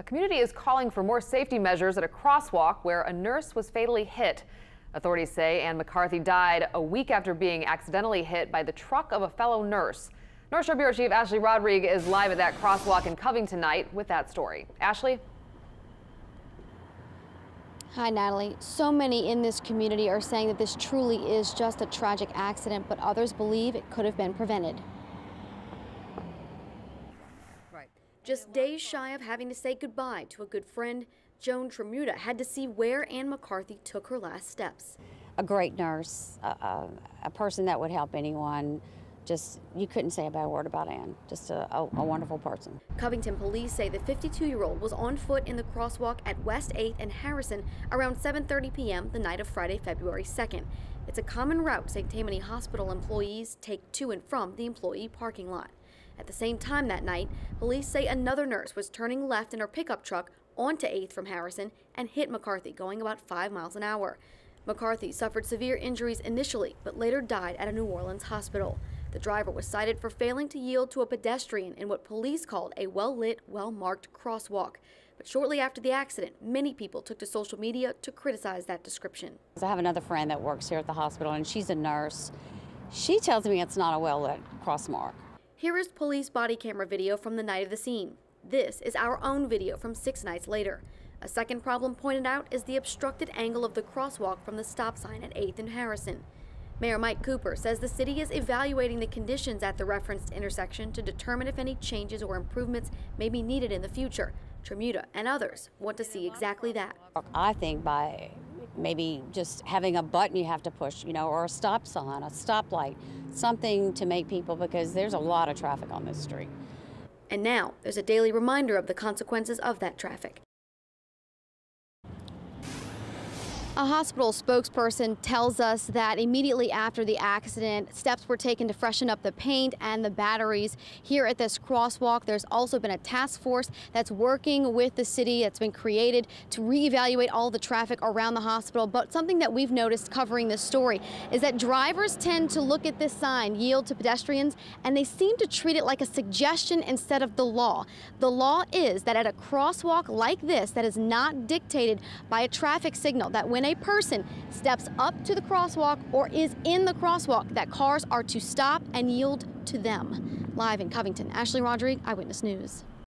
A community is calling for more safety measures at a crosswalk where a nurse was fatally hit. Authorities say Ann McCarthy died a week after being accidentally hit by the truck of a fellow nurse. North Shore Bureau Chief Ashley Rodriguez is live at that crosswalk in Covington tonight with that story. Ashley? Hi, Natalie. So many in this community are saying that this truly is just a tragic accident, but others believe it could have been prevented. Just days shy of having to say goodbye to a good friend, Joan Tremuta had to see where Ann McCarthy took her last steps. A great nurse, a person that would help anyone. Just, you couldn't say a bad word about Ann. Just a wonderful person. Covington police say the 52-year-old was on foot in the crosswalk at West 8th and Harrison around 7:30 p.m. the night of Friday, February 2nd. It's a common route St. Tammany Hospital employees take to and from the employee parking lot. At the same time that night, police say another nurse was turning left in her pickup truck onto 8th from Harrison and hit McCarthy going about 5 miles an hour. McCarthy suffered severe injuries initially, but later died at a New Orleans hospital. The driver was cited for failing to yield to a pedestrian in what police called a well-lit, well-marked crosswalk. But shortly after the accident, many people took to social media to criticize that description. I have another friend that works here at the hospital, and she's a nurse. She tells me it's not a well-lit crosswalk. Here is police body camera video from the night of the scene. This is our own video from 6 nights later. A second problem pointed out is the obstructed angle of the crosswalk from the stop sign at 8th and Harrison. Mayor Mike Cooper says the city is evaluating the conditions at the referenced intersection to determine if any changes or improvements may be needed in the future. Tremuta and others want to see exactly that. I think by maybe just having a button you have to push, or a stop sign, a stoplight, something to make people, because there's a lot of traffic on this street. And now there's a daily reminder of the consequences of that traffic. A hospital spokesperson tells us that immediately after the accident, steps were taken to freshen up the paint and the batteries here at this crosswalk. There's also been a task force that's working with the city that's been created to reevaluate all the traffic around the hospital. But something that we've noticed covering this story is that drivers tend to look at this sign, yield to pedestrians, and they seem to treat it like a suggestion instead of the law. The law is that at a crosswalk like this that is not dictated by a traffic signal, that when a person steps up to the crosswalk or is in the crosswalk, that cars are to stop and yield to them. Live in Covington, Ashley Rodriguez, Eyewitness News.